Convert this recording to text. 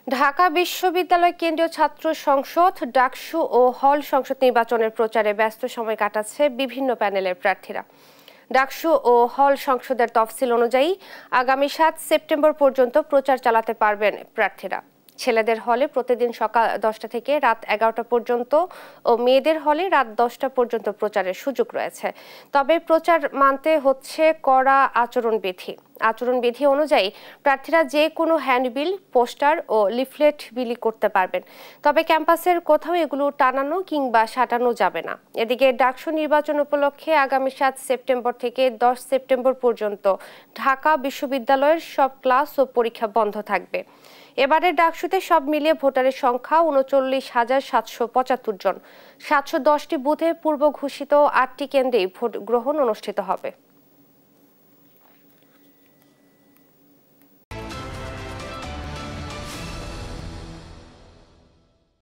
ঢাকা বিশ্ববিদ্যালয় কেন্দ্রীয় ছাত্র সংসদ ডাকসু ও হল সংসদ নির্বাচনের প্রচারে ব্যস্ত সময় কাটাচ্ছে বিভিন্ন প্যানেলের প্রার্থীরা। ডাকসু ও হল সংসদের তফসিল অনুযায়ী আগামী ৭ সেপ্টেম্বর পর্যন্ত প্রচার চালাতে পারবেন প্রার্থীরা। ছেলেদের হলে প্রতিদিন সকাল ১০টা থেকে রাত ১১টা পর্যন্ত ও মেয়েদের হলে রাত ১০টা পর্যন্ত প্রচারের সুযোগ রয়েছে। তবে প্রচার মানতে হচ্ছে কড়া আচরণবিধি অনুযায়ী প্রার্থীরা যে কোনো হ্যান্ডবিল, পোস্টার ও লিফলেট বিলি করতে পারবেন। তবে ক্যাম্পাসের কোথাও এগুলো টানানো কিংবা সাঁটানো যাবে না। এদিকে ডাকসু নির্বাচন উপলক্ষে আগামী ৭ সেপ্টেম্বর থেকে ১০ সেপ্টেম্বর পর্যন্ত ঢাকা বিশ্ববিদ্যালয়ের সব ক্লাস ও পরীক্ষা বন্ধ থাকবে। এবারের ডাকসুতে সব মিলিয়ে ভোটারের সংখ্যা ৩৯,৭৭৫ জন। ৭১০টি বুথে পূর্ব ঘোষিত ৮টি কেন্দ্রেই ভোট গ্রহণ অনুষ্ঠিত হবে।